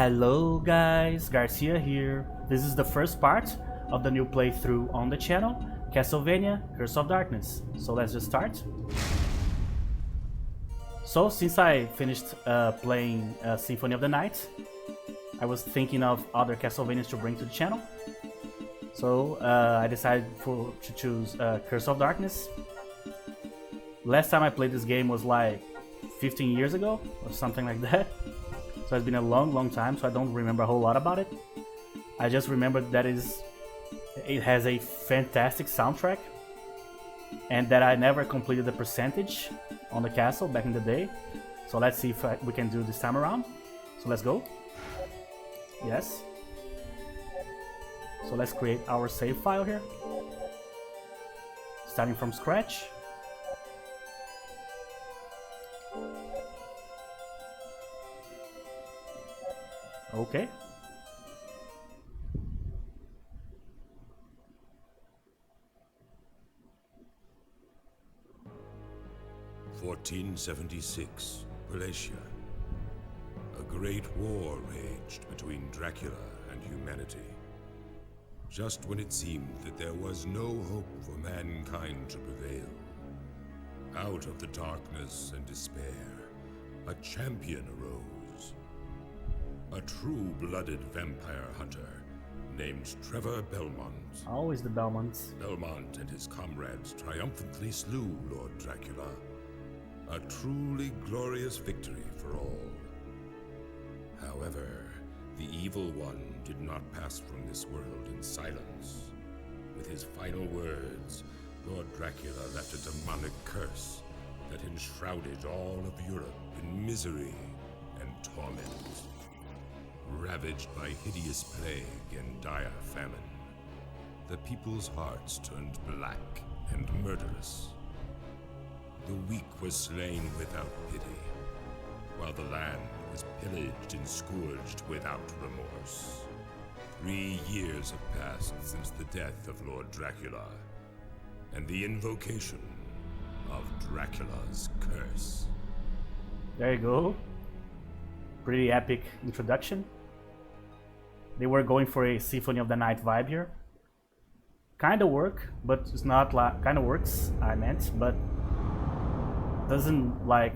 Hello guys, Garcia here. This is the first part of the new playthrough on the channel, Castlevania, Curse of Darkness. So let's just start. So since I finished playing Symphony of the Night, I was thinking of other Castlevanias to bring to the channel. So I decided to choose Curse of Darkness. Last time I played this game was like 15 years ago or something like that. So it's been a long time, so I don't remember a whole lot about it. I just remember that it has a fantastic soundtrack and that I never completed the percentage on the castle back in the day. So let's see if we can do this time around. So let's go. Yes. So let's create our save file here. Starting from scratch. Okay. (1476), Galicia. A great war raged between Dracula and humanity. Just when it seemed that there was no hope for mankind to prevail, out of the darkness and despair, a champion arose. A true-blooded vampire hunter named Trevor Belmont. Always the Belmonts. Belmont and his comrades triumphantly slew Lord Dracula. A truly glorious victory for all. However, the evil one did not pass from this world in silence. With his final words, Lord Dracula left a demonic curse that enshrouded all of Europe in misery and torment. Ravaged by hideous plague and dire famine, the people's hearts turned black and murderous. The weak were slain without pity, while the land was pillaged and scourged without remorse. 3 years have passed since the death of Lord Dracula, and the invocation of Dracula's curse. There you go. Pretty epic introduction. They were going for a Symphony of the Night vibe here. Kinda work, but it's not like kinda works, I meant, but doesn't like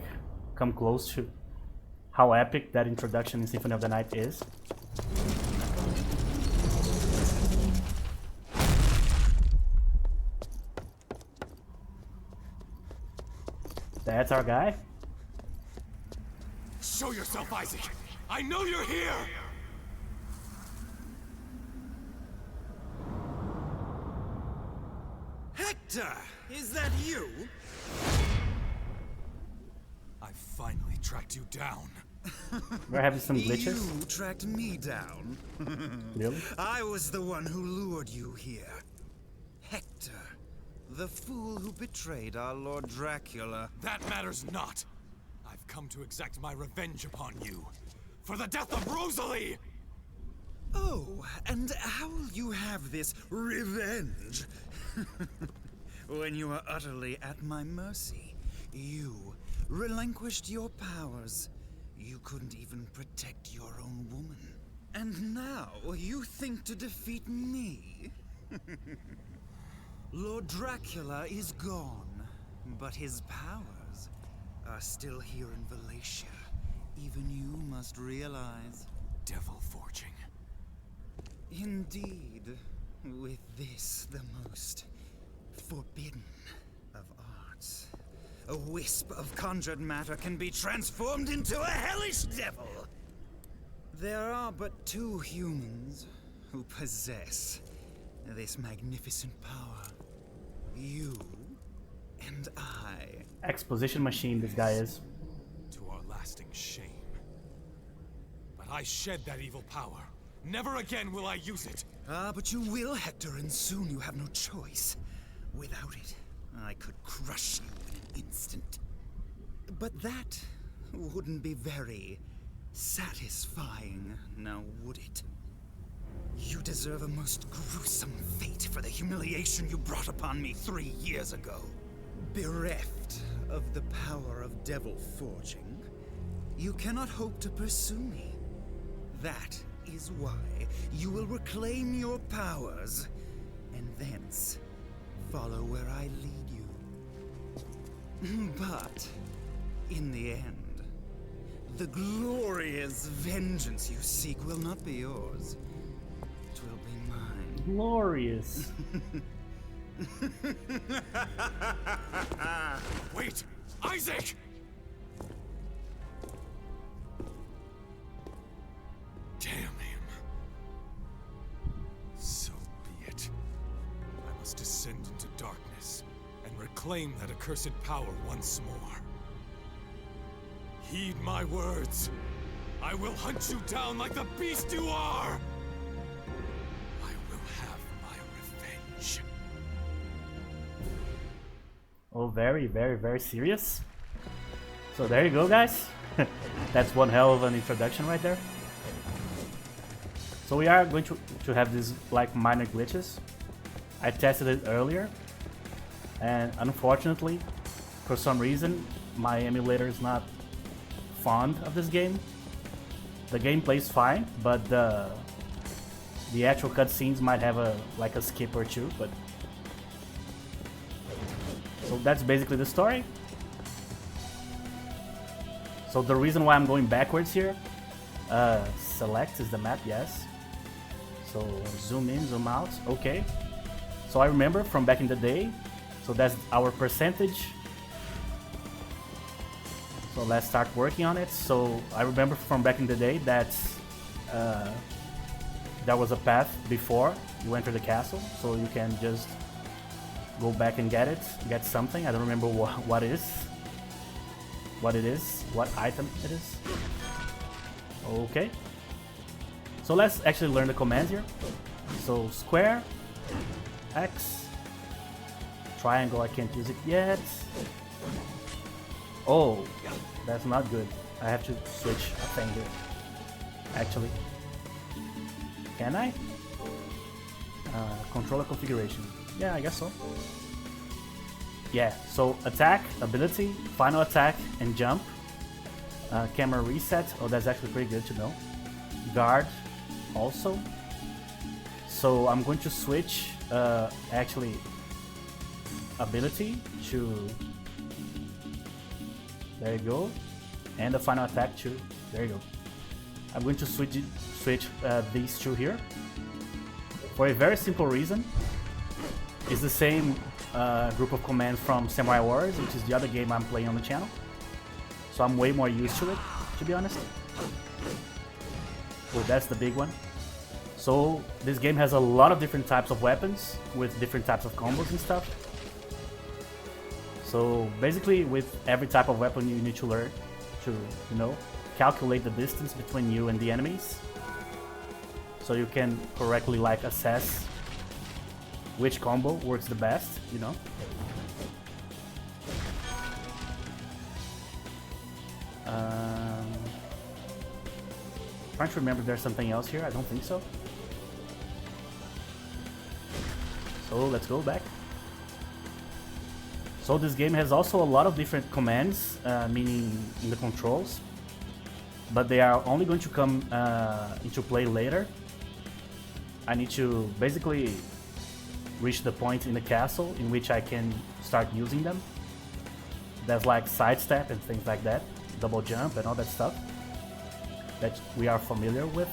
come close to how epic that introduction in Symphony of the Night is. That's our guy. Show yourself, Isaac! I know you're here! Hector! Is that you? I finally tracked you down. We're having some glitches. You tracked me down. Really? I was the one who lured you here. Hector, the fool who betrayed our Lord Dracula. That matters not. I've come to exact my revenge upon you. For the death of Rosalie! Oh, and how will you have this revenge? When you are utterly at my mercy, you relinquished your powers. You couldn't even protect your own woman. And now you think to defeat me? Lord Dracula is gone, but his powers are still here in Galicia. Even you must realize. Devil forging. Indeed, with this the most forbidden of arts. A wisp of conjured matter can be transformed into a hellish devil. There are but 2 humans who possess this magnificent power. You and I. Exposition machine this guy is. To our lasting shame. But I shed that evil power. Never again will I use it. Ah, but you will, Hector, and soon you have no choice. Without it, I could crush you in an instant. But that wouldn't be very satisfying, now would it? You deserve a most gruesome fate for the humiliation you brought upon me 3 years ago. Bereft of the power of devil forging, you cannot hope to pursue me. That is why you will reclaim your powers, and thence follow where I lead you. But in the end, the glorious vengeance you seek will not be yours. It will be mine. Glorious. Wait! Isaac! Damn him. So be it. I must descend into darkness and reclaim that accursed power once more. Heed my words. I will hunt you down like the beast you are! I will have my revenge. Oh, very, very, very serious. So there you go, guys. That's one hell of an introduction right there. So we are going to have these like minor glitches. I tested it earlier, and unfortunately, for some reason, my emulator is not fond of this game. The game plays fine, but the actual cutscenes might have a skip or two. But so that's basically the story. So the reason why I'm going backwards here, select is the map, yes. So zoom in, zoom out, okay. So I remember from back in the day, so that's our percentage. So let's start working on it. So I remember from back in the day that there was a path before you enter the castle, so you can just go back and get it, get something. I don't remember what it is, what item it is. Okay. So let's actually learn the commands here. So square, X, triangle, I can't use it yet. Oh, that's not good. I have to switch a thing here. Actually. Can I? Controller configuration. Yeah, I guess so. Yeah, so attack, ability, final attack, and jump. Camera reset. Oh, that's actually pretty good to know. Guard, also. So I'm going to switch, actually, ability to... There you go. And the final attack too. There you go. I'm going to switch these two here. For a very simple reason. It's the same group of commands from Samurai Warriors, which is the other game I'm playing on the channel. So I'm way more used to it, to be honest. Oh, that's the big one. So this game has a lot of different types of weapons with different types of combos and stuff. So basically, with every type of weapon, you need to learn to, you know, calculate the distance between you and the enemies, so you can correctly like assess which combo works the best, you know. Trying to remember if there's something else here. I don't think so. So let's go back. So this game has also a lot of different commands, meaning in the controls, but they are only going to come into play later. I need to basically reach the point in the castle in which I can start using them. There's like sidestep and things like that, double jump and all that stuff that we are familiar with.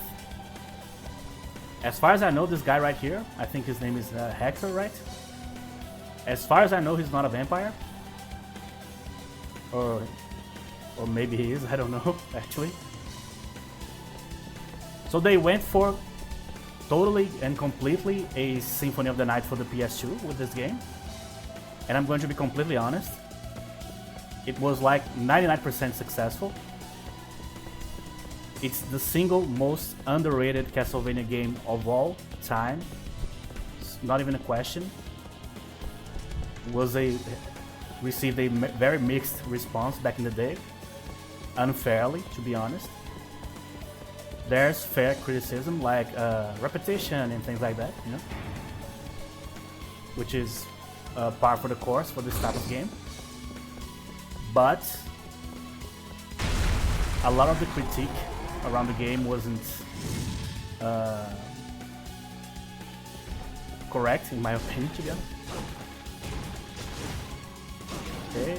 As far as I know, this guy right here, I think his name is Hector, right? As far as I know, he's not a vampire. Or maybe he is, I don't know, actually. So they went for totally and completely a Symphony of the Night for the PS2 with this game. And I'm going to be completely honest. It was like 99% successful. It's the single most underrated Castlevania game of all time. It's not even a question. Received a very mixed response back in the day, unfairly, to be honest. There's fair criticism like repetition and things like that, you know, which is par for the course for this type of game. But a lot of the critique around the game wasn't correct, in my opinion, to be honest. Okay.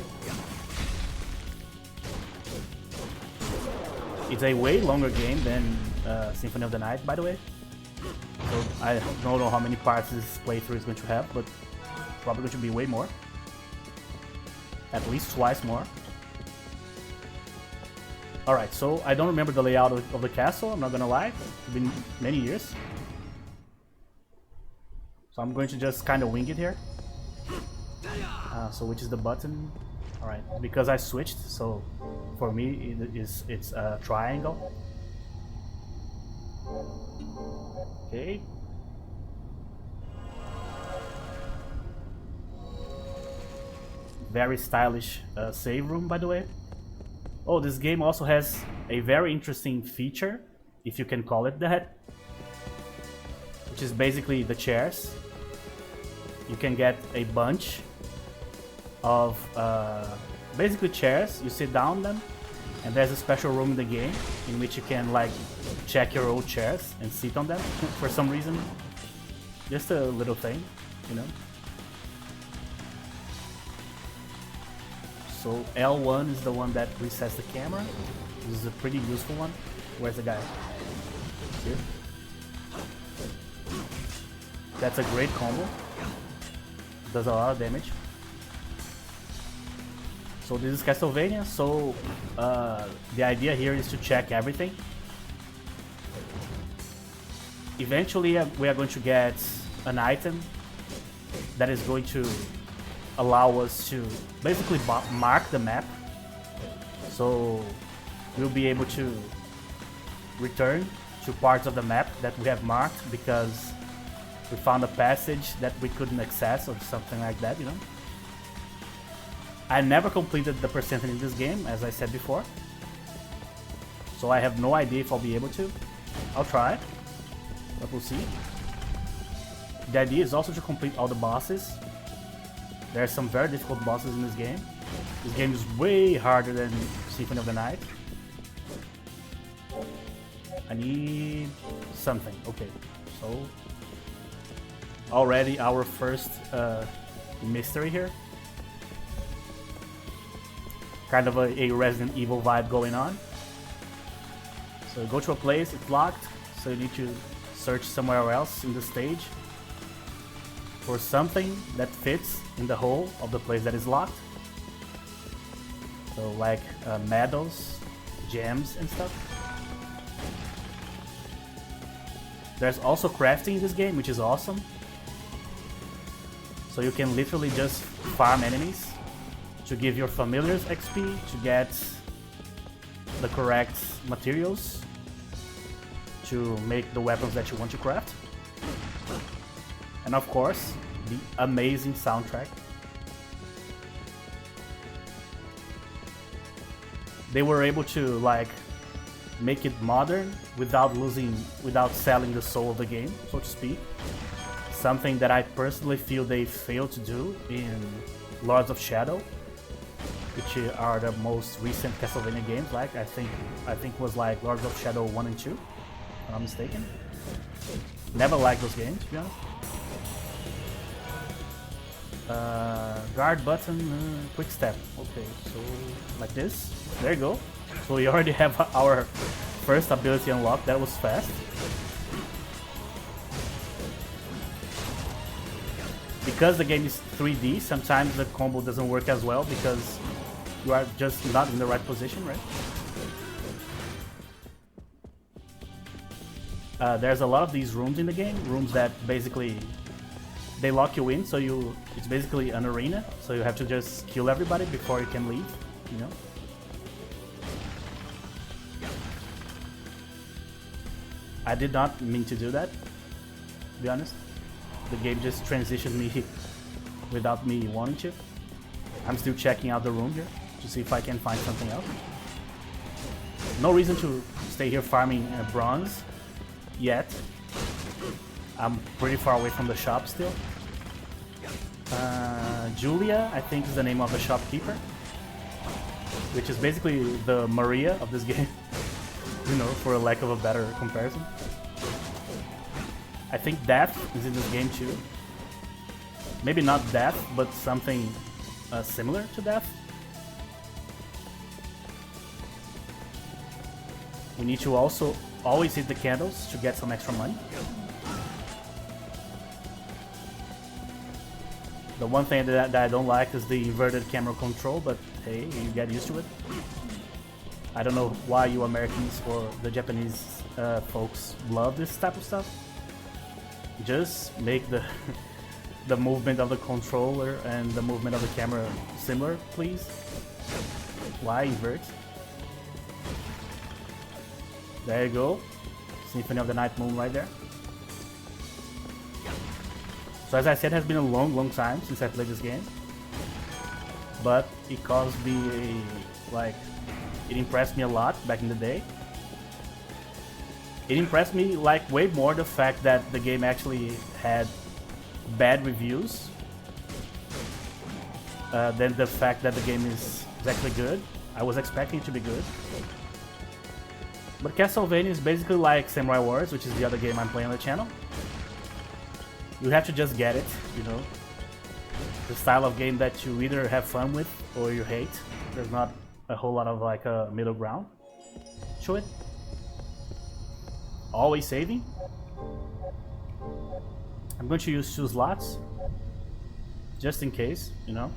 It's a way longer game than Symphony of the Night, by the way. So I don't know how many parts this playthrough is going to have, but probably going to be way more. At least twice more. Alright, so I don't remember the layout of the castle, I'm not gonna lie. It's been many years. So I'm going to just kind of wing it here. So which is the button? Alright, because I switched, so for me it's a triangle. Okay. Very stylish save room, by the way. Oh, this game also has a very interesting feature, if you can call it that, which is basically the chairs. You can get a bunch of basically chairs, you sit down them, and there's a special room in the game in which you can like check your old chairs and sit on them for some reason. Just a little thing, you know. So L1 is the one that resets the camera. This is a pretty useful one. Where's the guy? Here. That's a great combo. Does a lot of damage. So this is Castlevania. So the idea here is to check everything. Eventually we are going to get an item that is going to allow us to basically mark the map. So we'll be able to return to parts of the map that we have marked because we found a passage that we couldn't access or something like that, you know. I never completed the percentage in this game, as I said before. So I have no idea if I'll be able to. I'll try, but we'll see. The idea is also to complete all the bosses. There are some very difficult bosses in this game. This game is way harder than Symphony of the Night. I need something. Okay, so already our first mystery here. Kind of a Resident Evil vibe going on. So go to a place, it's locked, so you need to search somewhere else in the stage for something that fits in the hole of the place that is locked. So like medals, gems and stuff. There's also crafting in this game, which is awesome. So you can literally just farm enemies to give your familiars XP, to get the correct materials to make the weapons that you want to craft. And of course, the amazing soundtrack. They were able to like make it modern without selling the soul of the game, so to speak. Something that I personally feel they failed to do in Lords of Shadow, which are the most recent Castlevania games. Like I think was like Lords of Shadow 1 and 2, if I'm not mistaken. Never liked those games, to be honest. Guard button, quick step. Okay, so like this. There you go. So we already have our first ability unlocked. That was fast. Because the game is 3D, sometimes the combo doesn't work as well because you are just not in the right position, right? There's a lot of these rooms in the game, rooms that basically they lock you in, so it's basically an arena, so you have to just kill everybody before you can leave, you know? I did not mean to do that, to be honest. The game just transitioned me without me wanting to. I'm still checking out the room here to see if I can find something else. No reason to stay here farming bronze yet. I'm pretty far away from the shop still. Julia, I think, is the name of the shopkeeper, which is basically the Maria of this game, you know, for a lack of a better comparison. I think death is in this game too. Maybe not death, but something similar to death. We need to also always hit the candles to get some extra money. The one thing that I don't like is the inverted camera control, but hey, you get used to it. I don't know why you Americans or the Japanese folks love this type of stuff. Just make the the movement of the controller and the movement of the camera similar, please. Why invert? There you go. Symphony of the Night Moon right there. So as I said, it has been a long time since I played this game. But it caused me it impressed me a lot back in the day. It impressed me like way more the fact that the game actually had bad reviews than the fact that the game is actually good. I was expecting it to be good. But Castlevania is basically like Samurai Warriors, which is the other game I'm playing on the channel. You have to just get it, you know. The style of game that you either have fun with or you hate. There's not a whole lot of like a middle ground to it. Always saving. I'm going to use 2 slots just in case, you know.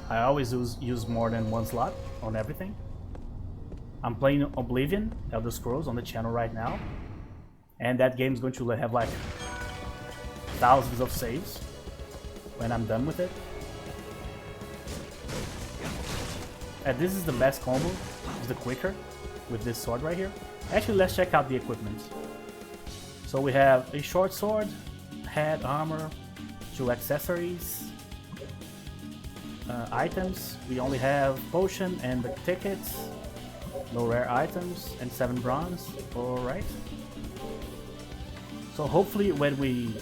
I always use more than 1 slot on everything. I'm playing Oblivion, Elder Scrolls on the channel right now, and that game is going to have like thousands of saves when I'm done with it. And this is the best combo, it's the quicker with this sword right here. Actually, let's check out the equipment. So we have a short sword, head armor, 2 accessories, items. We only have potion and the tickets, no rare items, and 7 bronze. Alright. So hopefully when we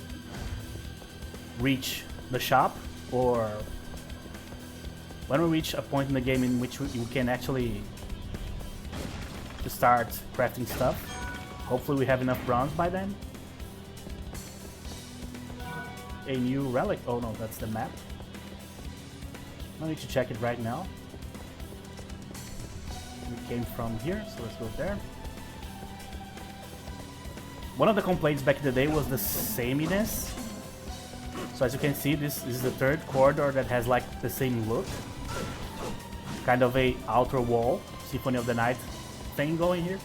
reach the shop, or when we reach a point in the game in which we can actually start crafting stuff, hopefully we have enough bronze by then. A new relic. Oh no, that's the map. I need to check it right now. We came from here, so let's go there. One of the complaints back in the day was the sameness. So as you can see, this is the 3rd corridor that has like the same look. Kind of a outer wall, Symphony of the Night thing going here.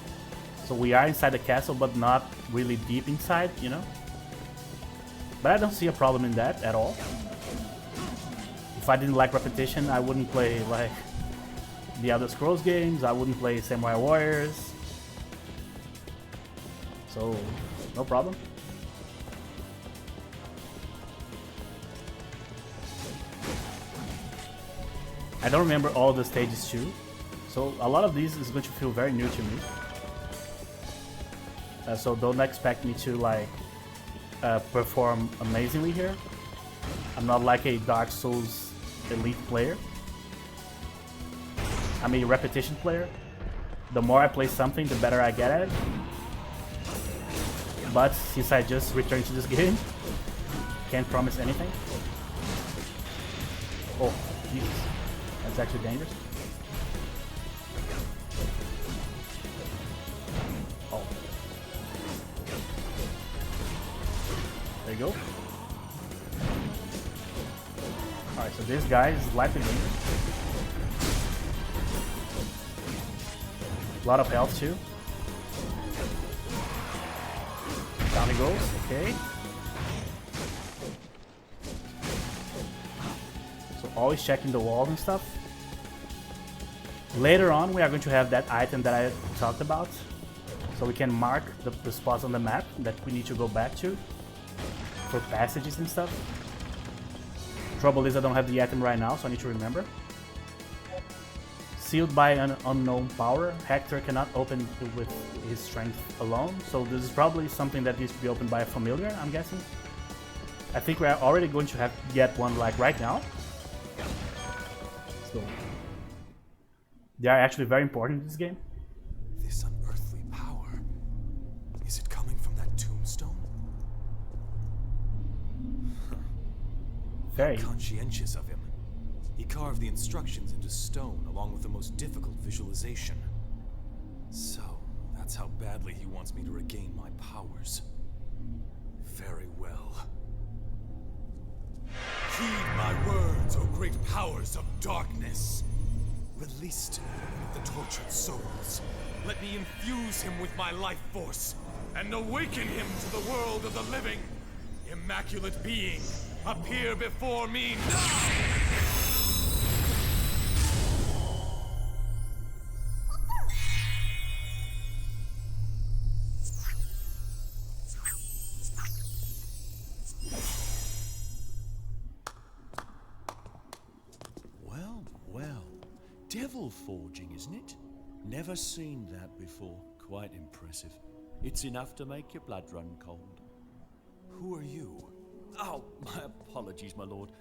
So we are inside the castle, but not really deep inside, you know. But I don't see a problem in that at all. If I didn't like repetition, I wouldn't play like the Elder Scrolls games, I wouldn't play Samurai Warriors. So, no problem. I don't remember all the stages too, so a lot of these is going to feel very new to me. So don't expect me to like perform amazingly here. I'm not like a Dark Souls elite player. I'm a repetition player. The more I play something, the better I get at it. But since I just returned to this game, can't promise anything. Oh, Jesus. That's actually dangerous. Oh. There you go. Alright, so this guy is lightly dangerous. A lot of health too. Down he goes, okay. So always checking the walls and stuff. Later on we are going to have that item that I talked about. So we can mark the spots on the map that we need to go back to for passages and stuff. Trouble is I don't have the item right now, so I need to remember. Sealed by an unknown power, Hector cannot open it with his strength alone, so this is probably something that needs to be opened by a familiar, I'm guessing. I think we're already going to have to get one like right now. So they are actually very important in this game. This unearthly power Is it coming from that tombstone? Very. Conscientious of him. He carved the instructions into stone along with the most difficult visualization. So, that's how badly he wants me to regain my powers. Very well. Heed my words, O great powers of darkness. Released of the tortured souls, let me infuse him with my life force and awaken him to the world of the living. Immaculate being, appear before me now! Well, devil forging, isn't it? Never seen that before. Quite impressive. It's enough to make your blood run cold. Who are you? Oh, my apologies, my lord.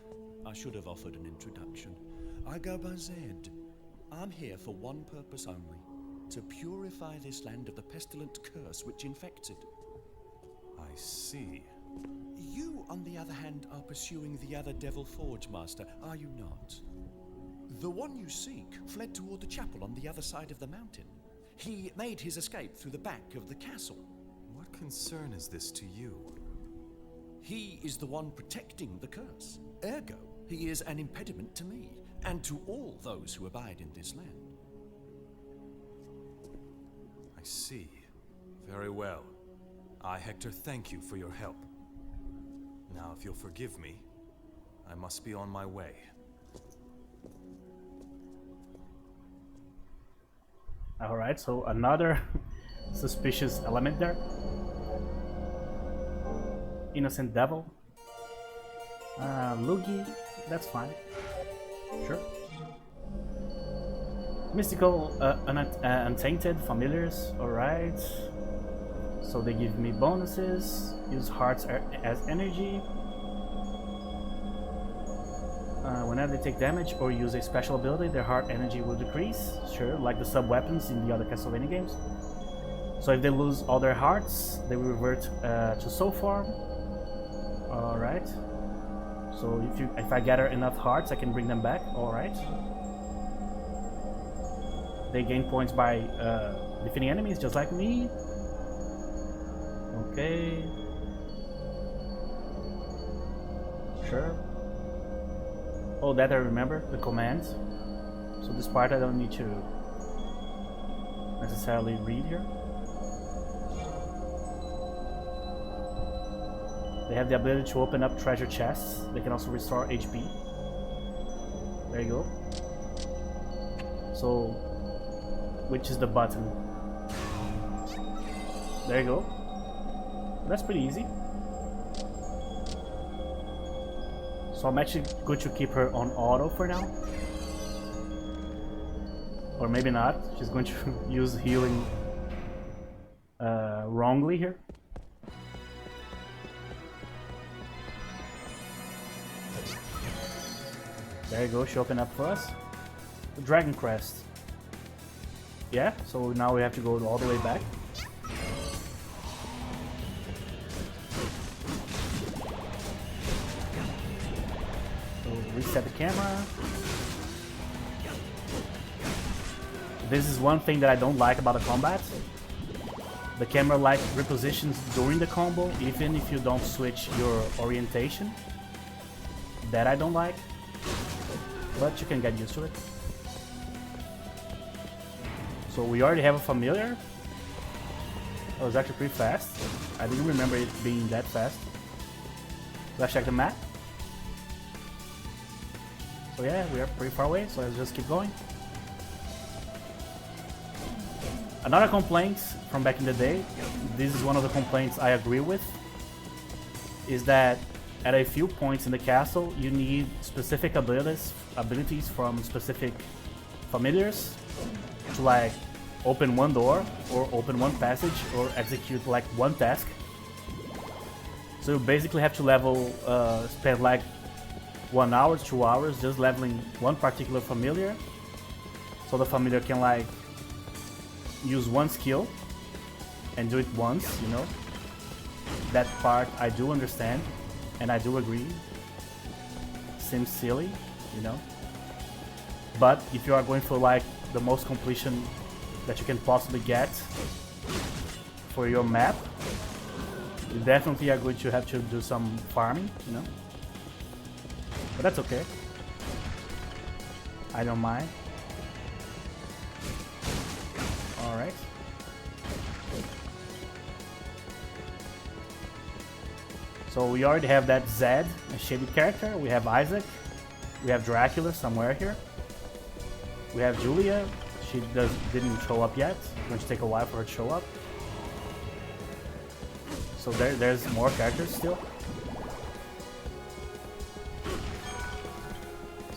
I should have offered an introduction. I go by Zed. I'm here for one purpose only. To purify this land of the pestilent curse which infects it. I see. You, on the other hand, are pursuing the other Devil Forge Master, are you not? The one you seek fled toward the chapel on the other side of the mountain. He made his escape through the back of the castle. What concern is this to you? He is the one protecting the curse. Ergo, he is an impediment to me, and to all those who abide in this land. I see. Very well. I, Hector, thank you for your help. Now, if you'll forgive me, I must be on my way. Alright, so another suspicious element there. Innocent devil. Lugi, that's fine. Sure. Mystical, untainted familiars, alright. So they give me bonuses. Use hearts as energy. Whenever they take damage or use a special ability, their heart energy will decrease. Sure, like the sub-weapons in the other Castlevania games. So if they lose all their hearts, they will revert to soul form. Alright. So if I gather enough hearts, I can bring them back. Alright. They gain points by defeating enemies, just like me. Okay. Sure. Oh, that I remember, the commands. So this part I don't need to necessarily read here. They have the ability to open up treasure chests. They can also restore HP. There you go. So, which is the button? There you go. That's pretty easy. So I'm actually going to keep her on auto for now. Or maybe not. She's going to use healing wrongly here. There you go, she opened up for us. The Dragon Crest. Yeah, so now we have to go all the way back. Reset the camera. This is one thing that I don't like about the combat. The camera like repositions during the combo, even if you don't switch your orientation. That I don't like, but you can get used to it. So we already have a familiar. That was actually pretty fast. I didn't remember it being that fast. Let's check the map. So yeah, we are pretty far away, so let's just keep going. Another complaint from back in the day, this is one of the complaints I agree with, is that at a few points in the castle you need specific abilities from specific familiars to like open one door or open one passage or execute like one task. So you basically have to level, spend like 1 hour, 2 hours just leveling one particular familiar, so the familiar can like use one skill and do it once, you know. That part I do understand, and I do agree. Seems silly, you know. But if you are going for like the most completion that you can possibly get for your map, you definitely are going to have to do some farming, you know. But that's okay. I don't mind. Alright. So we already have that Zed, a shaded character. We have Isaac. We have Dracula somewhere here. We have Julia. She didn't show up yet. It's going to take a while for her to show up. So there's more characters still.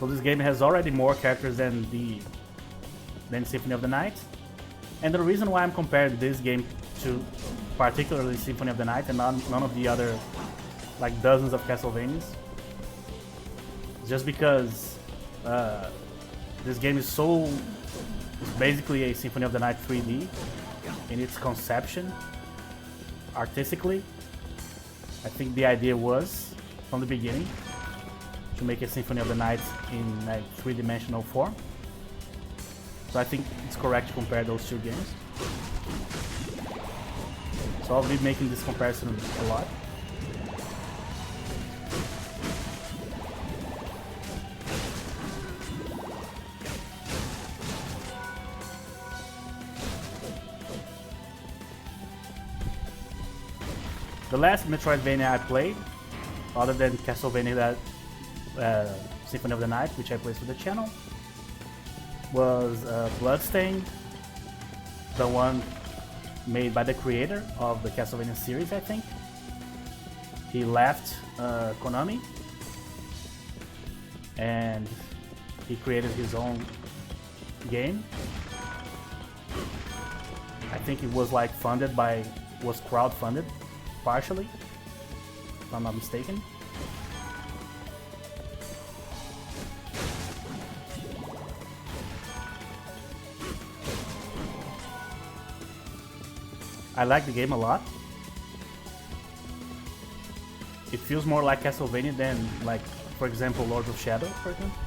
So this game has already more characters than Symphony of the Night. And the reason why I'm comparing this game to particularly Symphony of the Night and none of the other like dozens of Castlevanias is just because this game is basically a Symphony of the Night 3D in its conception. Artistically, I think the idea was from the beginning to make a Symphony of the Night in a three-dimensional form. So I think it's correct to compare those two games. So I'll be making this comparison a lot. The last Metroidvania I played, other than Castlevania Symphony of the Night, which I played for the channel, was Bloodstained, the one made by the creator of the Castlevania series, I think. He left Konami and he created his own game. I think it was like was crowdfunded partially, if I'm not mistaken. I like the game a lot. It feels more like Castlevania than, like, for example, Lords of Shadow, for example.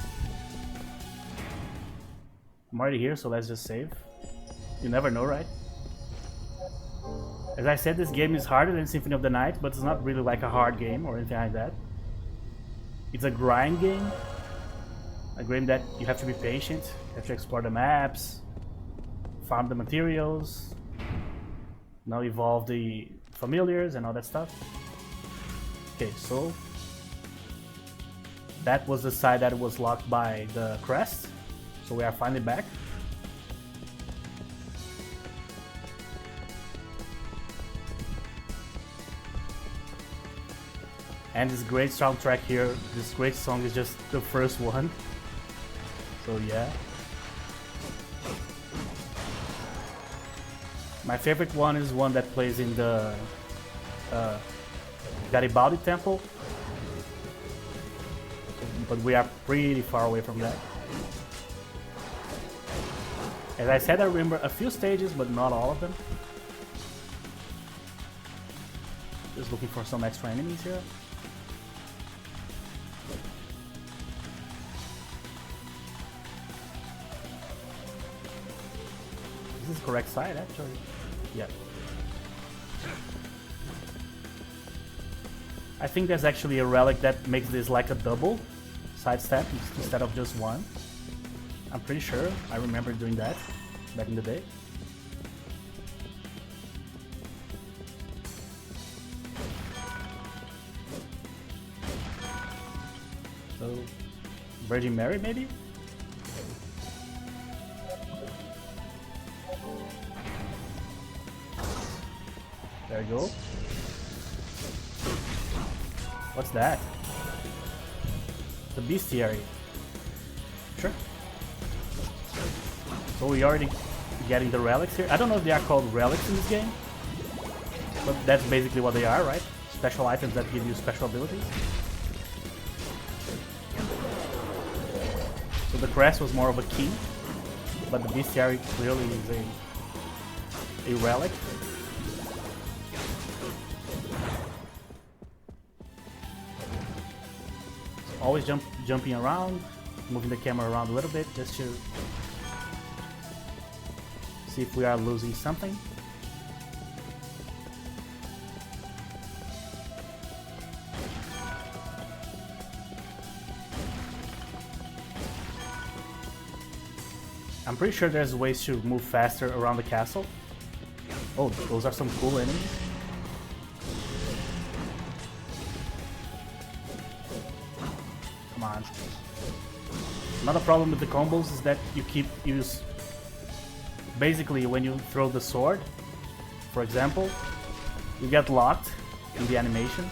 I'm already here, so let's just save. You never know, right? As I said, this game is harder than Symphony of the Night, but it's not really like a hard game or anything like that. It's a grind game. A game that you have to be patient, you have to explore the maps, farm the materials, now evolve the familiars and all that stuff. Okay, so that was the side that was locked by the crest. So we are finally back. And this great soundtrack here, this great song is just the first one. So yeah. My favorite one is one that plays in the Garibaldi Temple. But we are pretty far away from that. As I said, I remember a few stages, but not all of them. Just looking for some extra enemies here. Is this the correct side, actually? Yeah. I think there's actually a relic that makes this like a double sidestep instead of just one. I'm pretty sure I remember doing that back in the day. So, Virgin Mary maybe? There you go. What's that? The bestiary. Sure. So we already getting the relics here. I don't know if they are called relics in this game, but that's basically what they are, right? Special items that give you special abilities. So the crest was more of a key, but the bestiary clearly is a relic. always jumping around, moving the camera around a little bit just to see if we are losing something. I'm pretty sure there's ways to move faster around the castle. Oh, those are some cool enemies. Come on. Another problem with the combos is that you keep use... Basically, when you throw the sword, for example, you get locked in the animation.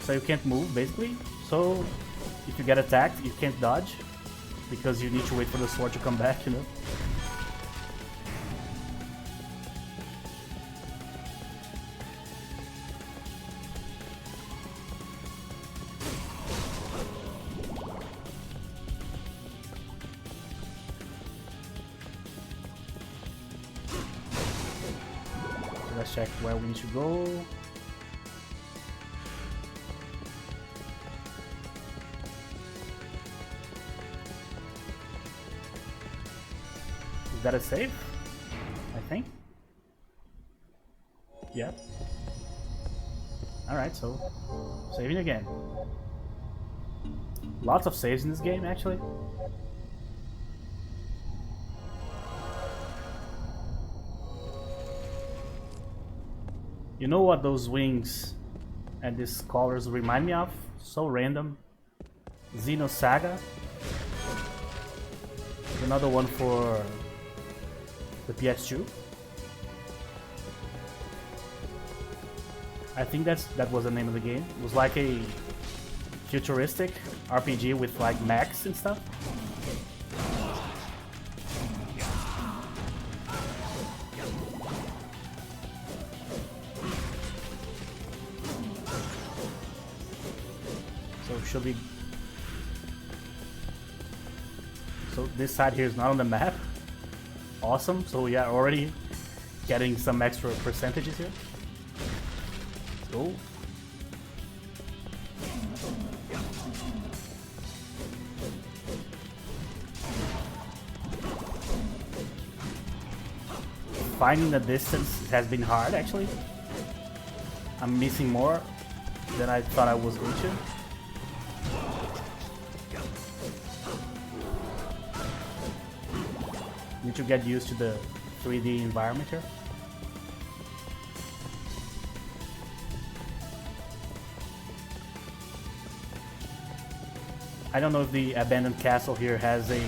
So you can't move, basically. So if you get attacked, you can't dodge, because you need to wait for the sword to come back, you know? Let's check where we need to go. Is that a save? I think. Yeah. Alright, so saving again. Lots of saves in this game, actually. You know what those wings and these colors remind me of? So random. Xenosaga. Another one for the PS2. I think that was the name of the game. It was like a futuristic RPG with like mechs and stuff. So should be. So this side here is not on the map. Awesome. So we are already getting some extra percentages here. Let's go. Finding the distance has been hard, actually. I'm missing more than I thought I was going to. Need to get used to the 3D environment here. I don't know if the abandoned castle here has a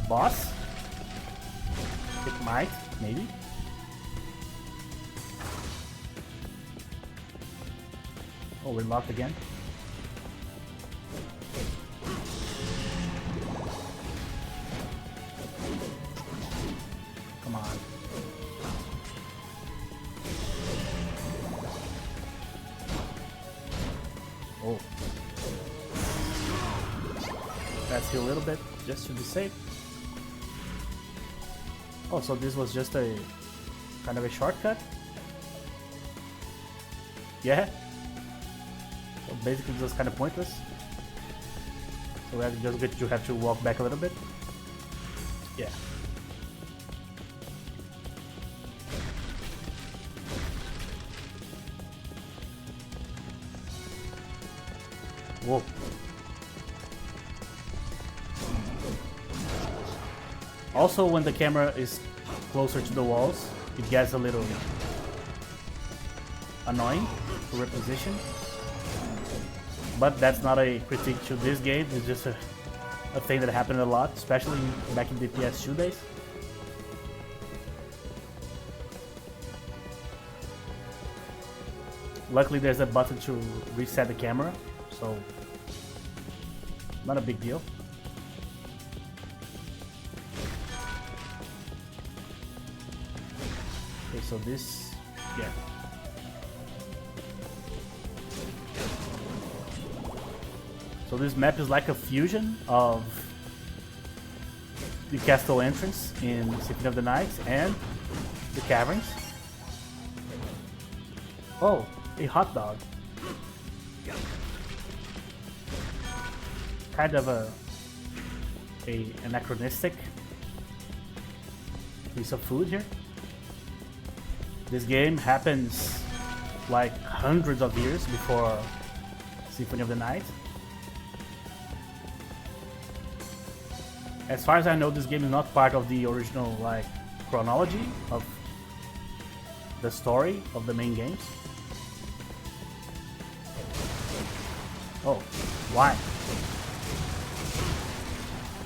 boss. It might, maybe. Oh, we're locked again. Come on. Oh. Let's heal a little bit, just to be safe. Oh, so this was just a kind of a shortcut? Yeah. So basically just kind of pointless. So we have just you have to walk back a little bit. Yeah. Whoa. Also, when the camera is closer to the walls, it gets a little annoying to reposition. But that's not a critique to this game, it's just a thing that happened a lot, especially back in the PS2 days. Luckily there's a button to reset the camera, so not a big deal. Okay, so this, yeah. So this map is like a fusion of the castle entrance in Symphony of the Night and the caverns. Oh, a hot dog. kind of a anachronistic piece of food here. This game happens like hundreds of years before Symphony of the Night. As far as I know, this game is not part of the original like chronology of the story of the main games. Oh, why?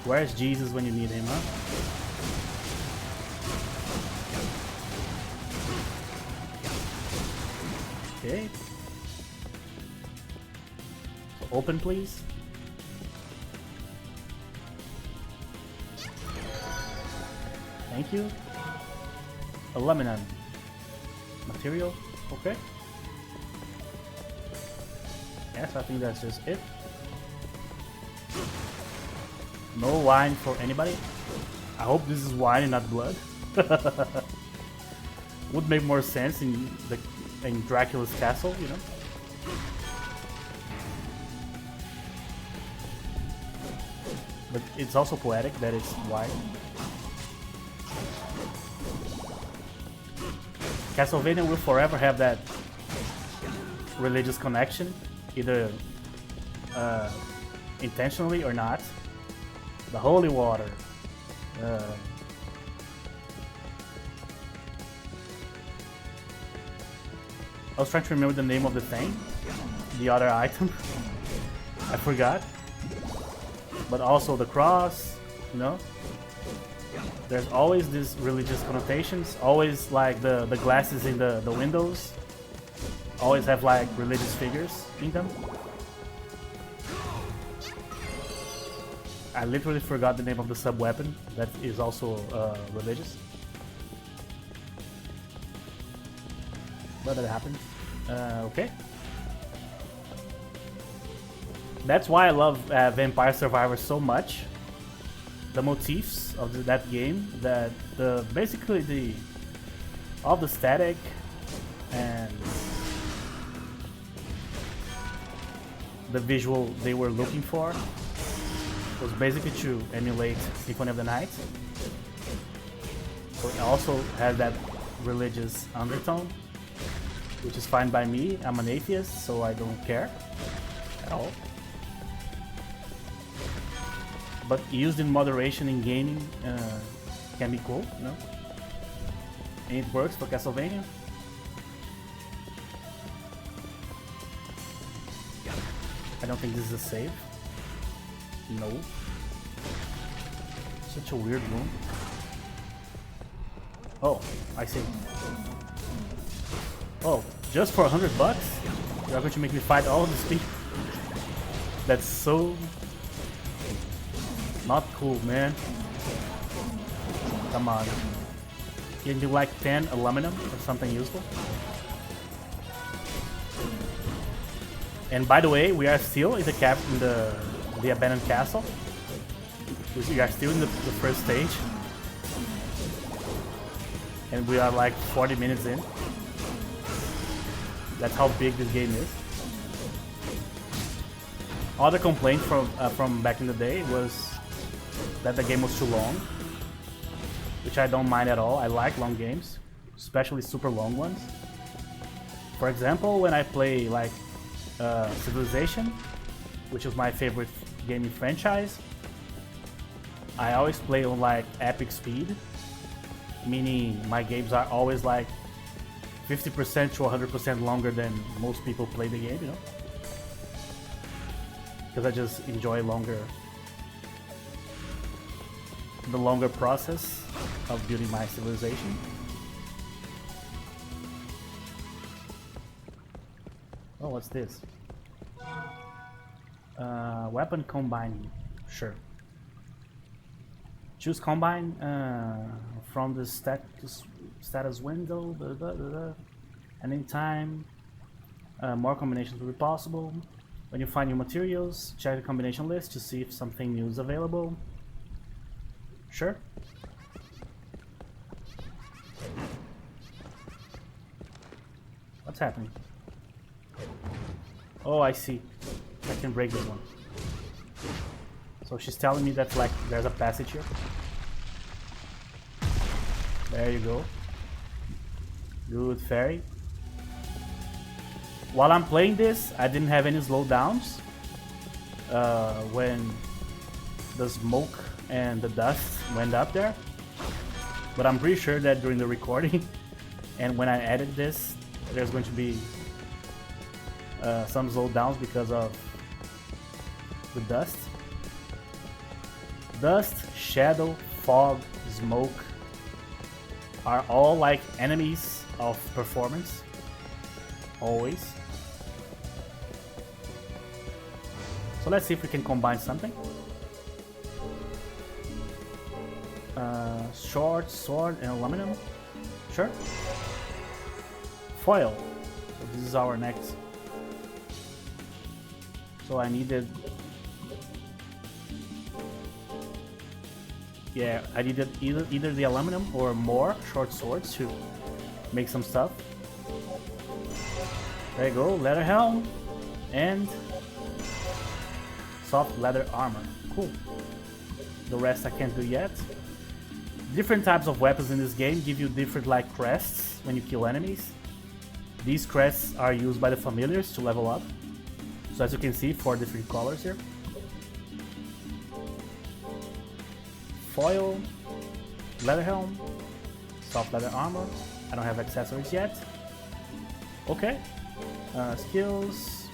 Where's Jesus when you need him, huh? Okay. So open, please. Thank you. Aluminum. Material. Okay. Yes, I think that's just it. No wine for anybody. I hope this is wine and not blood. Would make more sense in Dracula's castle, you know. But it's also poetic that it's wine. Castlevania will forever have that religious connection, either intentionally or not. The holy water. I was trying to remember the name of the thing, the other item. I forgot. But also the cross, you know. There's always these religious connotations. Always like the glasses in the windows. Always have like religious figures in them. I literally forgot the name of the sub-weapon that is also religious. But that happens. Okay. That's why I love Vampire Survivor so much. The motifs of that game, that basically all the static and the visual they were looking for was basically to emulate Symphony of the Night. So it also has that religious undertone, which is fine by me. I'm an atheist, so I don't care at all. But used in moderation in gaming can be cool, you know? And it works for Castlevania. I don't think this is a save. No. Such a weird room. Oh, I see. Oh, just for $100? You're going to make me fight all of these people? That's so not cool, man. Come on. You can do like 10 aluminum or something useful. And by the way, we are still in the abandoned castle. We are still in the first stage. And we are like 40 minutes in. That's how big this game is. Other complaint from back in the day was that the game was too long, which I don't mind at all. I like long games, especially super long ones. For example, when I play like Civilization, which is my favorite gaming franchise, I always play on like epic speed, meaning my games are always like 50% to 100% longer than most people play the game, you know? Because I just enjoy the longer process of building my civilization. Oh, what's this? Weapon combine, sure. Choose combine from the status window. Anytime, more combinations will be possible. When you find new materials, check the combination list to see if something new is available. Sure. What's happening? Oh, I see. I can break this one. So she's telling me that like there's a passage here. There you go. Good fairy. While I'm playing this, I didn't have any slowdowns when the smoke and the dust went up there. But I'm pretty sure that during the recording and when I edit this, there's going to be some slowdowns because of the dust. Dust, shadow, fog, smoke are all like enemies of performance. Always. So let's see if we can combine something. Short, sword, and aluminum. Sure. Foil. So this is our next. So I needed. Yeah, I needed either the aluminum or more short swords to make some stuff. There you go, leather helm and soft leather armor. Cool. The rest I can't do yet. Different types of weapons in this game give you different like crests when you kill enemies. These crests are used by the familiars to level up. So as you can see, 4 different colors here. Foil, leather helm, soft leather armor. I don't have accessories yet. Okay. Skills.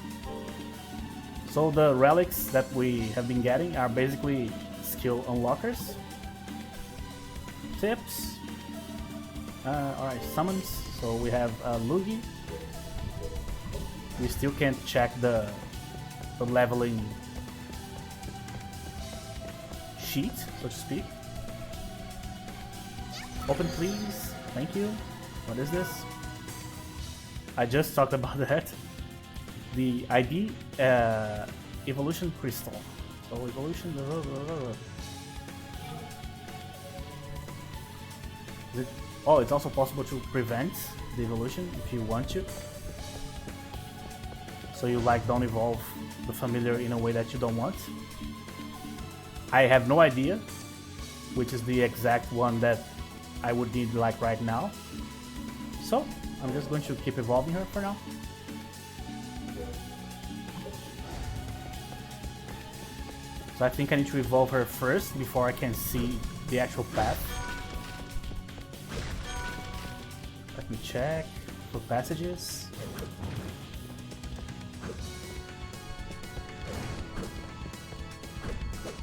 So the relics that we have been getting are basically skill unlockers. Tips. Alright, summons. So we have Lugi. We still can't check the leveling sheet, so to speak. Open please. Thank you. What is this? I just talked about that. The ID evolution crystal. So evolution. Oh, it's also possible to prevent the evolution if you want to. So you like don't evolve the familiar in a way that you don't want. I have no idea which is the exact one that I would need like right now. So I'm just going to keep evolving her for now. So I think I need to evolve her first before I can see the actual path. Let me check for passages.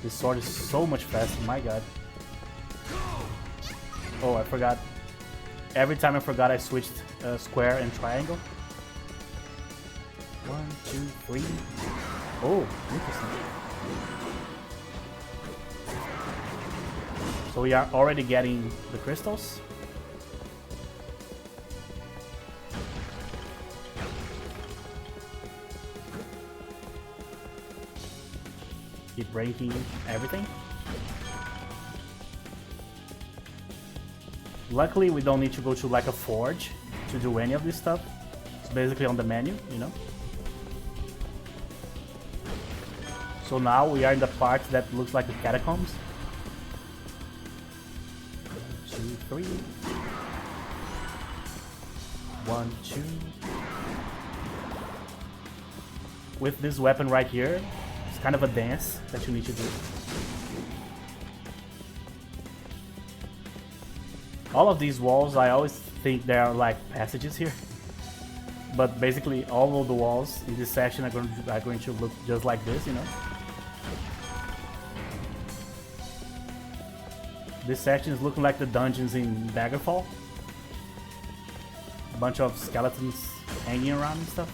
This sword is so much faster, my god. Oh, I forgot. Every time I forgot I switched square and triangle. 1, 2, 3. Oh, interesting. So we are already getting the crystals. Keep breaking everything. Luckily, we don't need to go to like a forge to do any of this stuff. It's basically on the menu, you know. So now we are in the part that looks like the catacombs. 1, 2, 3. 1, 2. With this weapon right here, it's kind of a dance that you need to do. All of these walls, I always think there are like passages here. But basically all of the walls in this section are going to look just like this, you know. This section is looking like the dungeons in Daggerfall. A bunch of skeletons hanging around and stuff.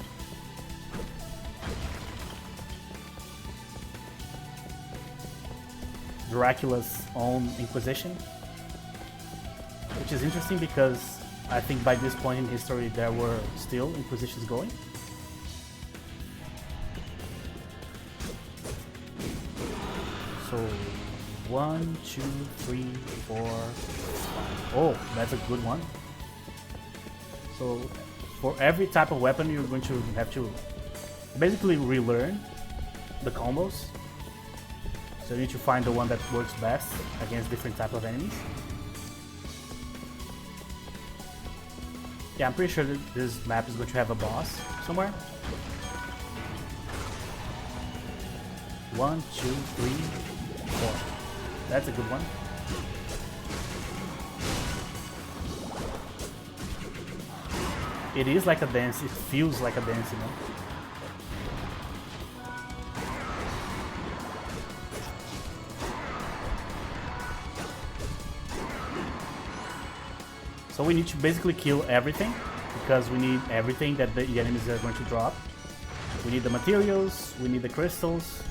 Dracula's own Inquisition. Which is interesting because I think by this point in history there were still Inquisitions going. So 1, 2, 3, 4, 5. Oh, that's a good one. So for every type of weapon you're going to have to basically relearn the combos. So you need to find the one that works best against different type of enemies. Yeah, I'm pretty sure that this map is going to have a boss somewhere. 1, 2, 3, 4. That's a good one. It is like a dance, it feels like a dance, you know? So we need to basically kill everything, because we need everything that the enemies are going to drop. We need the materials, we need the crystals,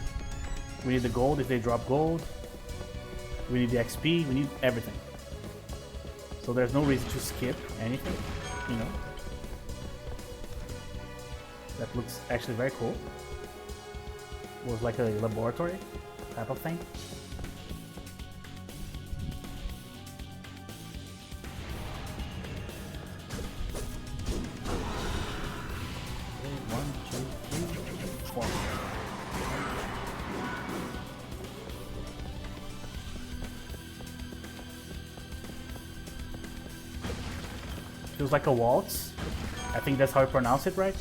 we need the gold if they drop gold, we need the XP, we need everything. So there's no reason to skip anything, you know. That looks actually very cool. It was like a laboratory type of thing. Feels like a waltz. I think that's how you pronounce it, right?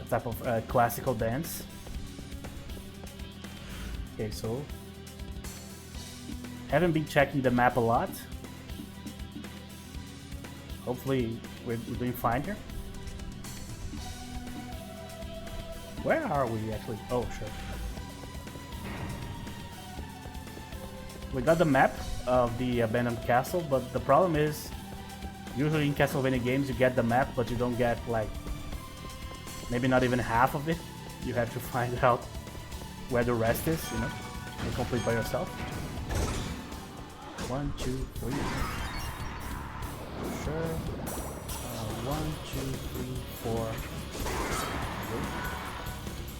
A type of classical dance. Okay, so haven't been checking the map a lot. Hopefully we're doing fine here. Where are we actually? Oh, sure. We got the map of the abandoned castle, but the problem is usually in Castlevania games you get the map, but you don't get like maybe not even half of it. You have to find out where the rest is, you know, and complete by yourself. 1, 2, 3. Sure. 1, 2, 3, 4.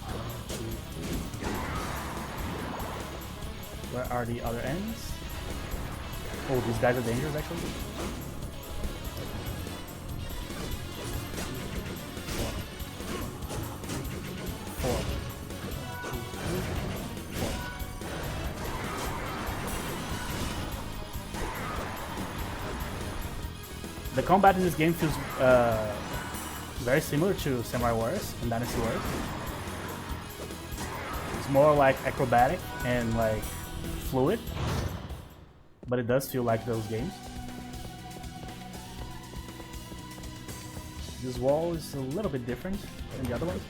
1, 2, 3. Where are the other ends? Oh, these guys are dangerous actually. 4. The combat in this game feels very similar to Samurai Warriors and Dynasty Warriors. It's more like acrobatic and like fluid, but it does feel like those games. This wall is a little bit different than the other ones,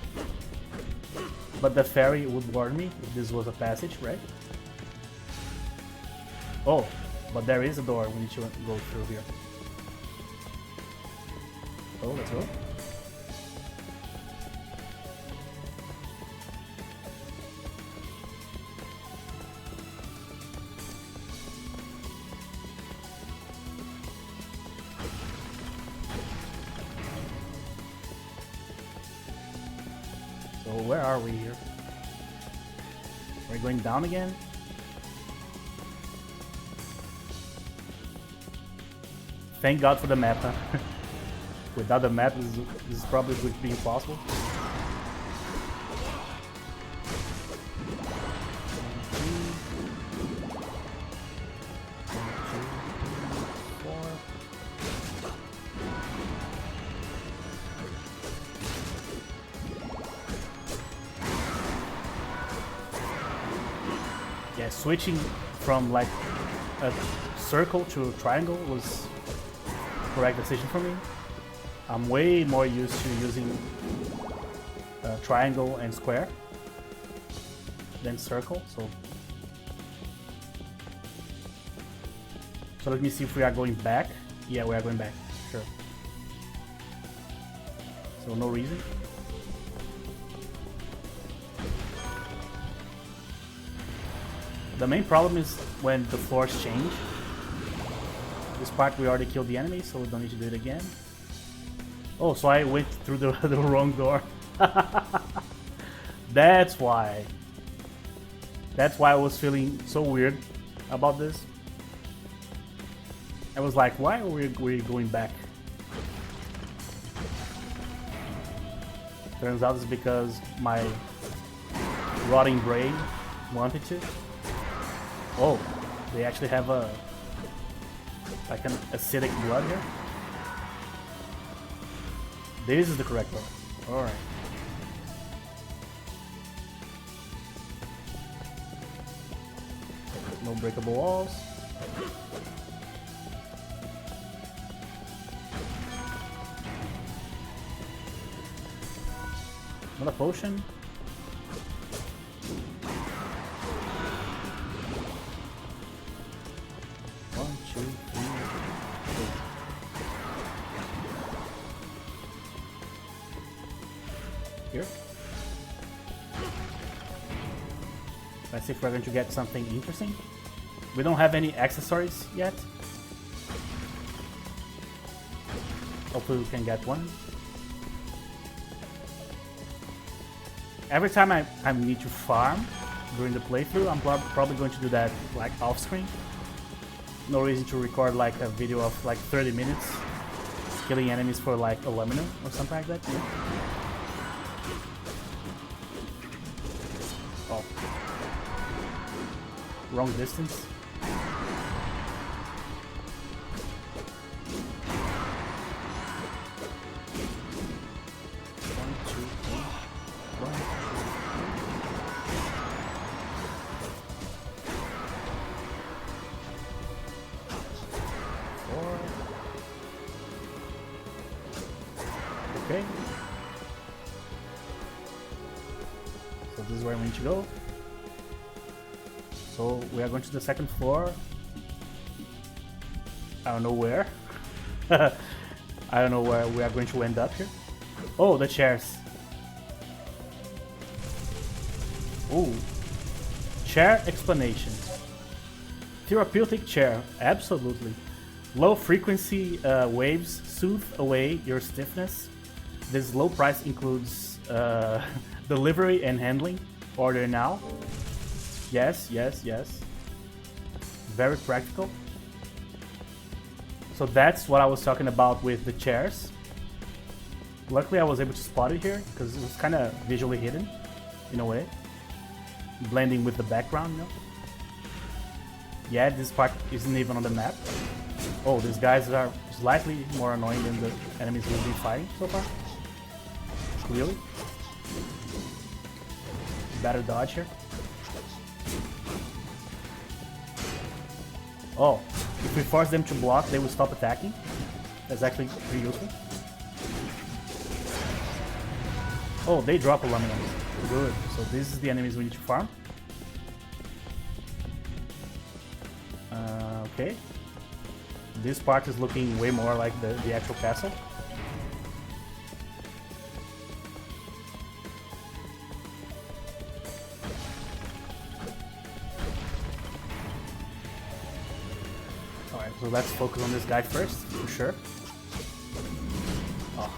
but the fairy would warn me if this was a passage, right? Oh, but there is a door we need to go through here. Oh, let's go. So where are we here? We're going down again. Thank God for the map, huh? Without the map, this is probably going to be impossible. Yeah, switching from like a circle to a triangle was the correct decision for me. I'm way more used to using triangle and square than circle, so let me see if we are going back. Yeah, we are going back, sure. So no reason. The main problem is when the floors change. This part we already killed the enemy, so we don't need to do it again. Oh, so I went through the wrong door. That's why. That's why I was feeling so weird about this. I was like, why are we going back? Turns out it's because my rotting brain wanted to. Oh, they actually have a like an acidic blood here. This is the correct one. Alright. No breakable walls. Not a potion. One, two, three, four. Here. Let's see if we're going to get something interesting. We don't have any accessories yet. Hopefully we can get one. Every time I need to farm during the playthrough, I'm probably going to do that like off screen. No reason to record like a video of like 30 minutes killing enemies for like aluminum or something like that. Yeah. Oh. Wrong distance. Okay. So this is where we need to go. So we are going to the second floor. I don't know where. I don't know where we are going to end up here. Oh, the chairs. Oh. Chair explanation. Therapeutic chair, absolutely. Low frequency waves soothe away your stiffness. This low price includes delivery and handling. Order now. Yes, yes, yes. Very practical. So that's what I was talking about with the chairs. Luckily I was able to spot it here because it was kind of visually hidden in a way. Blending with the background, you know? Yeah, this part isn't even on the map. Oh, these guys are slightly more annoying than the enemies we've been fighting so far. Clearly. Better dodge here. Oh, if we force them to block, they will stop attacking. That's actually pretty useful. Oh, they drop aluminum. Good. So this is the enemies we need to farm. Okay. This part is looking way more like the actual castle. Alright, so let's focus on this guy first, for sure. Oh.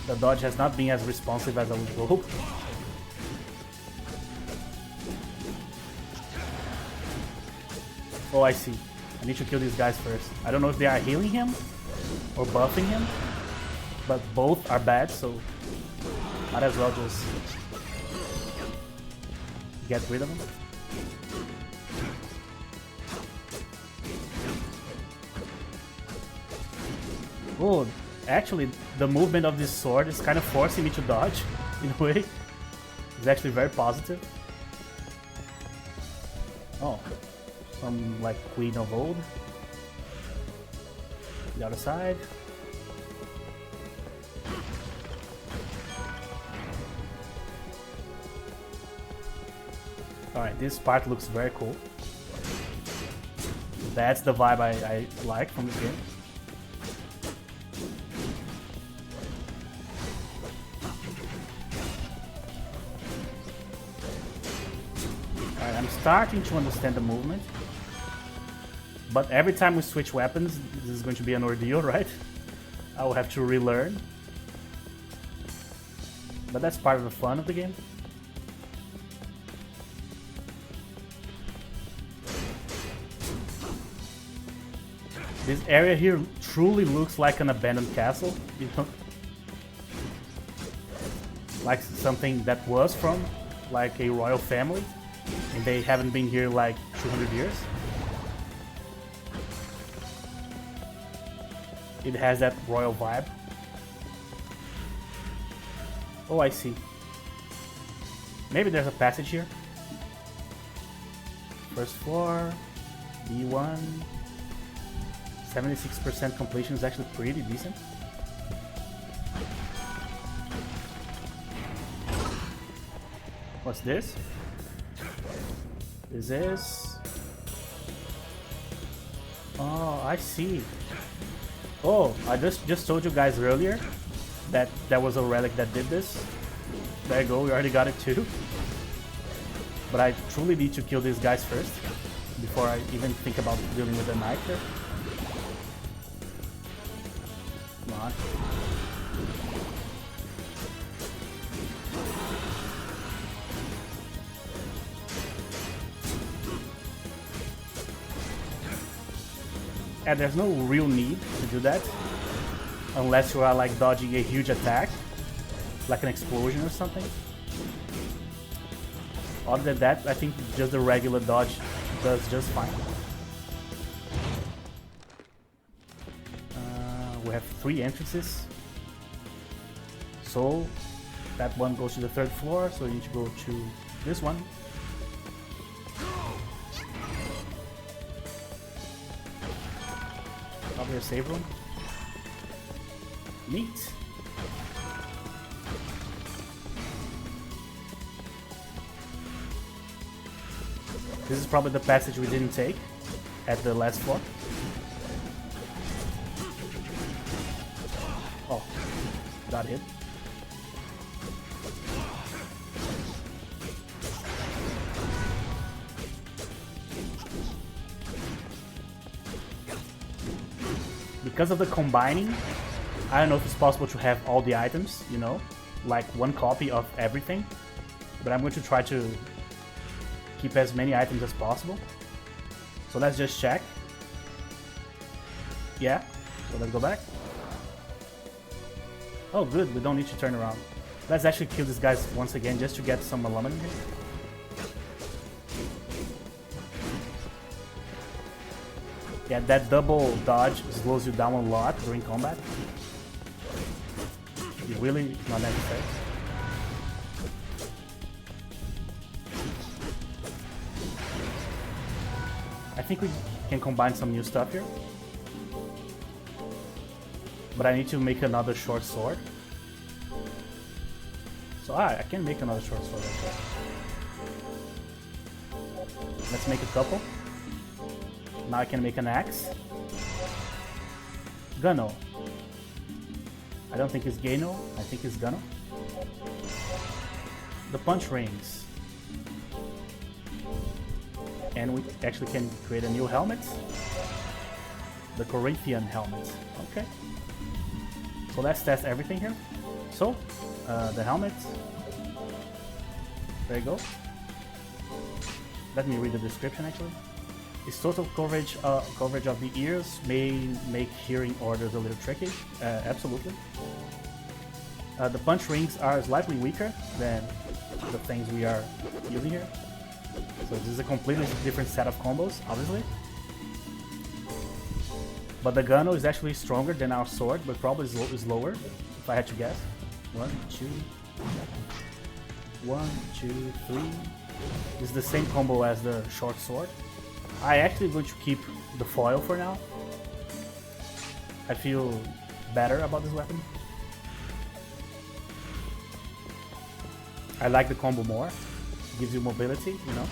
The dodge has not been as responsive as I would hope. Oh, I see. I need to kill these guys first. I don't know if they are healing him or buffing him, but both are bad, so might as well just get rid of them. Oh, actually, the movement of this sword is kind of forcing me to dodge, in a way. It's actually very positive. Oh. Some like Queen of Old. The other side. Alright, this part looks very cool. That's the vibe I like from this game. Alright, I'm starting to understand the movement. But every time we switch weapons, this is going to be an ordeal, right? I will have to relearn. But that's part of the fun of the game. This area here truly looks like an abandoned castle, you know? Like something that was from like a royal family, and they haven't been here like 200 years. It has that royal vibe. Oh, I see. Maybe there's a passage here. First floor, B1. 76% completion is actually pretty decent. What's this? Is this? Oh, I see. Oh, I just told you guys earlier that there was a relic that did this. There you go, we already got it too. But I truly need to kill these guys first before I even think about dealing with the knife here. Come on. And there's no real need to do that unless you are like dodging a huge attack, like an explosion or something. Other than that, I think just the regular dodge does just fine. We have 3 entrances. So that one goes to the 3rd floor, so you need to go to this one. Probably a save room. Neat. This is probably the passage we didn't take at the last floor. Oh, got hit. Because of the combining, I don't know if it's possible to have all the items, you know, like one copy of everything, but I'm going to try to keep as many items as possible. So let's just check. Yeah, so let's go back. Oh good, we don't need to turn around. Let's actually kill these guys once again just to get some aluminum here. Yeah, that double dodge slows you down a lot during combat. You really not necessary. I think we can combine some new stuff here. But I need to make another short sword. So I can make another short sword actually. Let's make a couple. Now I can make an axe. Gunno. I don't think it's Gano, I think it's Gunno. The punch rings. And we actually can create a new helmet. The Corinthian helmet. Okay. So let's test everything here. So, the helmet. There you go. Let me read the description actually. Its total coverage of the ears may make hearing orders a little tricky. Absolutely. The punch rings are slightly weaker than the things we are using here. So this is a completely different set of combos, obviously. But the Gunno is actually stronger than our sword, but probably is lower, if I had to guess. 1, 2, 1, 2, 3. This is the same combo as the short sword. I actually going to keep the foil for now. I feel better about this weapon. I like the combo more. It gives you mobility, you know.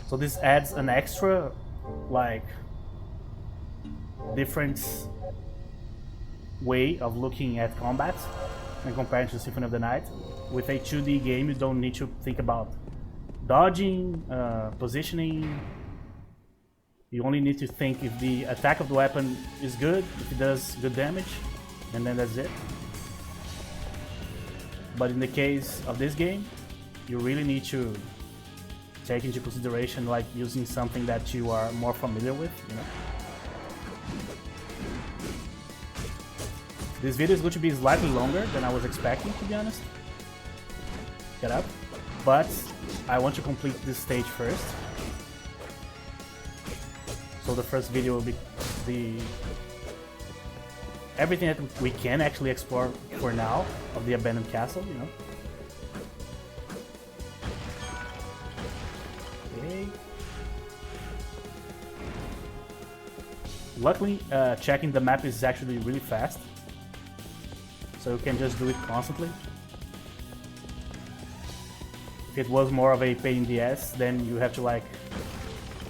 So this adds an extra, like, different way of looking at combat in comparison to Symphony of the Night. With a 2D game, you don't need to think about dodging, positioning. You only need to think if the attack of the weapon is good, if it does good damage, and then that's it. But in the case of this game, you really need to take into consideration like using something that you are more familiar with, you know. This video is going to be slightly longer than I was expecting, to be honest. Get up. But I want to complete this stage first. So the first video will be everything that we can actually explore for now of the abandoned castle, you know. Okay. Luckily, checking the map is actually really fast, so you can just do it constantly. If it was more of a pain in the ass, then you have to like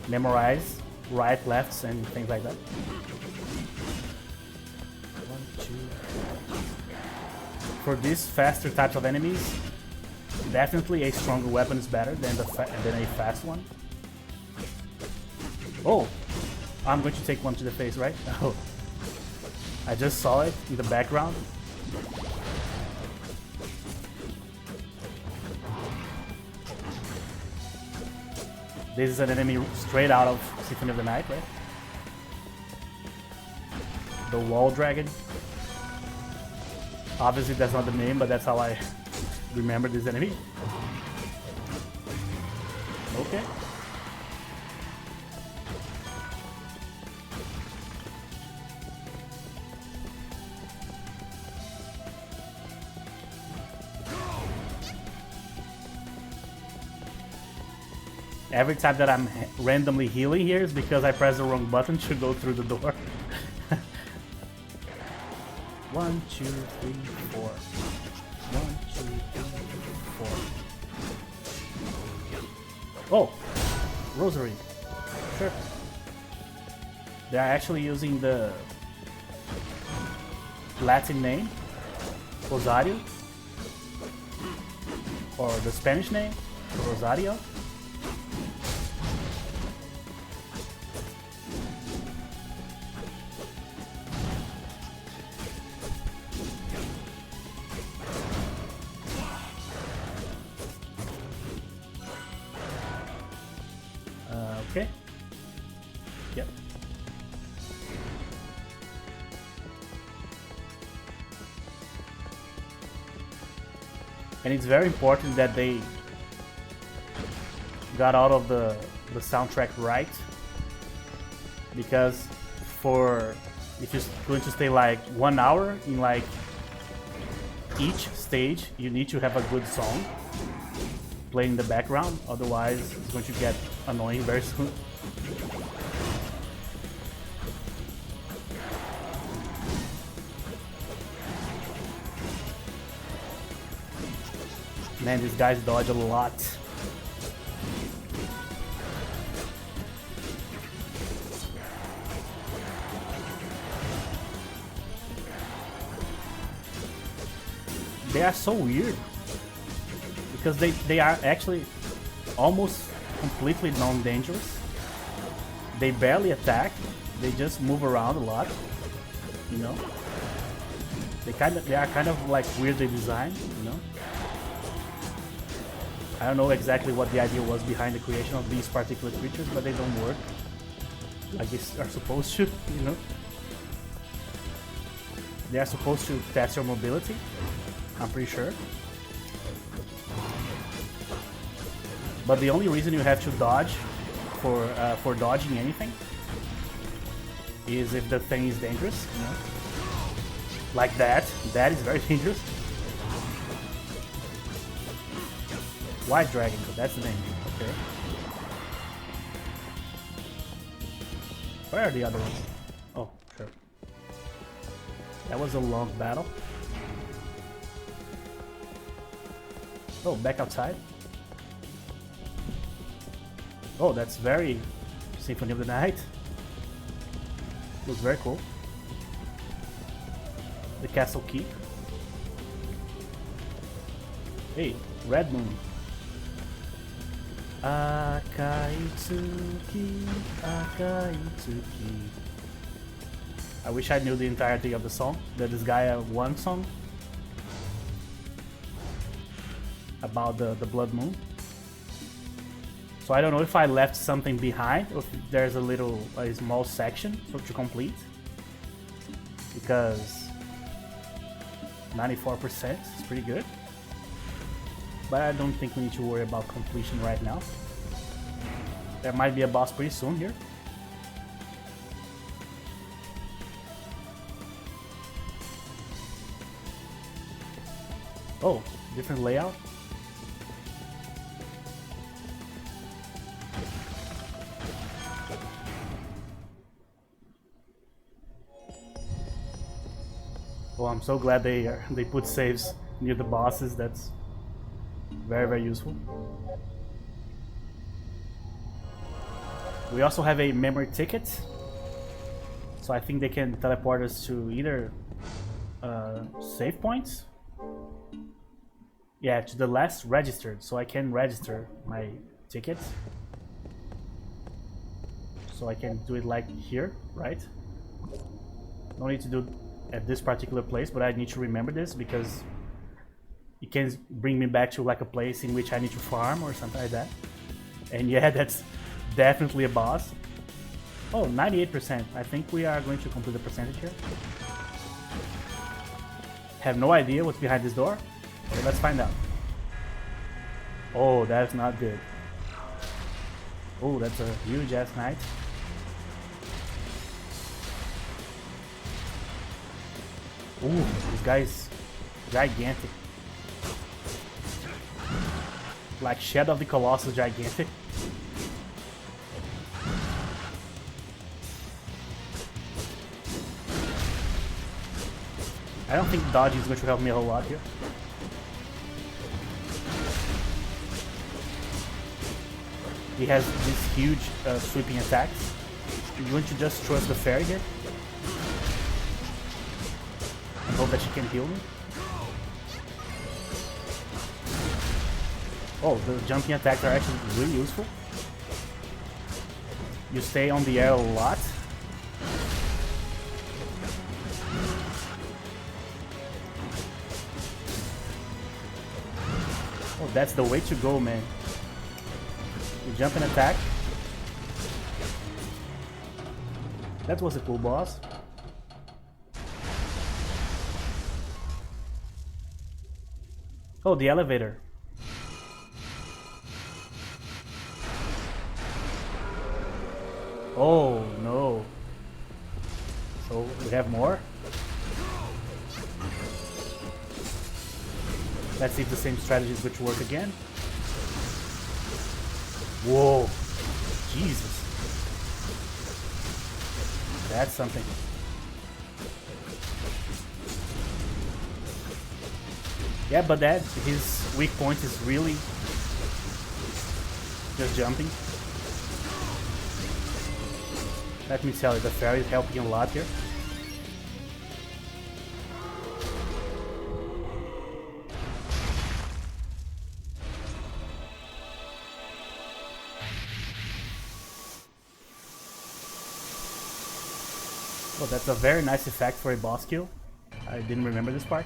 memorize right, lefts, and things like that. 1, 2. For these faster types of enemies, definitely a stronger weapon is better than a fast one. Oh, I'm going to take one to the face, right? Oh, I just saw it in the background. This is an enemy straight out of Symphony of the Night, right? The wall dragon. Obviously that's not the name, but that's how I remember this enemy. Okay. Every time that I'm randomly healing here is because I pressed the wrong button to go through the door. 1, 2, 3, 4. 1, 2, 3, 4. Oh, rosary. Sure. They are actually using the Latin name, Rosario, or the Spanish name, Rosario. Okay. Yep. And it's very important that they got out of the soundtrack right, because if you're going to stay like 1 hour in like each stage, you need to have a good song playing in the background, otherwise it's going to get annoying very soon. Man, these guys dodge a lot. They are so weird because they are actually almost completely non-dangerous. They barely attack. They just move around a lot. You know, they are kind of like weirdly designed. You know, I don't know exactly what the idea was behind the creation of these particular creatures, but they don't work like they are supposed to. You know, they are supposed to test your mobility, I'm pretty sure. But the only reason you have to dodge for dodging anything is if the thing is dangerous, you know? Like that. That is very dangerous. White Dragon, that's the name. Okay. Where are the other ones? Oh, sure. That was a long battle. Oh, back outside. Oh, that's very Symphony of the Night. Looks very cool. The castle keep. Hey, Red Moon. Akaitsuki, Akaitsuki. I wish I knew the entirety of the song. That this guy had one song about the blood moon. So I don't know if I left something behind or if there's a small section to complete. Because 94% is pretty good. But I don't think we need to worry about completion right now. There might be a boss pretty soon here. Oh, different layout. Oh, I'm so glad they put saves near the bosses. That's very, very useful. We also have a memory ticket, so I think they can teleport us to either save points. Yeah, to the last registered, so I can register my ticket. So I can do it like here, right? No need to do at this particular place, but I need to remember this because it can bring me back to like a place in which I need to farm or something like that. And yeah, that's definitely a boss. Oh, 98%. I think we are going to complete the percentage here. Have no idea what's behind this door. So let's find out. Oh, that's not good. Oh, that's a huge ass knight. Ooh, this guy's gigantic. Like Shadow of the Colossus gigantic. I don't think dodging is going to help me a whole lot here. He has these huge sweeping attacks. You're going to just trust the fairy here. And hope that she can heal me. Oh, the jumping attacks are actually really useful. You stay on the air a lot. Oh, that's the way to go, man. You jump and attack. That was a cool boss. Oh, the elevator. Oh, no. So, we have more? Let's see if the same strategy is going to work again. Whoa. Jesus. That's something. Yeah, but that, his weak point is really just jumping. Let me tell you, the fairy is helping a lot here. Oh, that's a very nice effect for a boss kill. I didn't remember this part.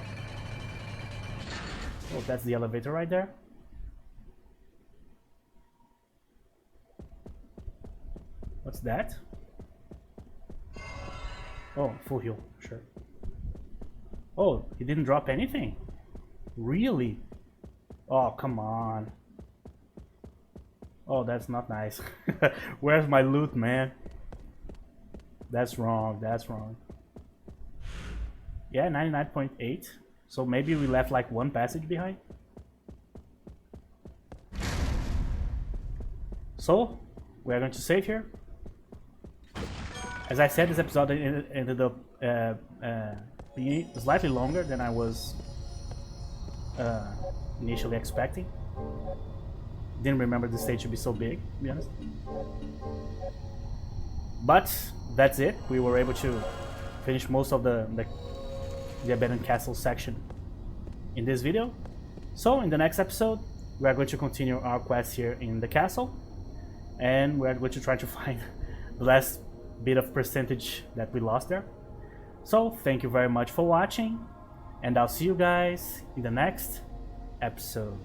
Oh, that's the elevator right there. What's that? Oh, full heal, sure. Oh, he didn't drop anything? Really? Oh, come on. Oh, that's not nice. Where's my loot, man? That's wrong, that's wrong. Yeah, 99.8. So maybe we left like one passage behind. So, we are going to save here. As I said, this episode ended up being slightly longer than I was initially expecting. Didn't remember the stage to be so big, to be honest. But that's it. We were able to finish most of the abandoned castle section in this video. So in the next episode, we are going to continue our quest here in the castle, and we are going to try to find the last bit of percentage that we lost there. So thank you very much for watching, and I'll see you guys in the next episode.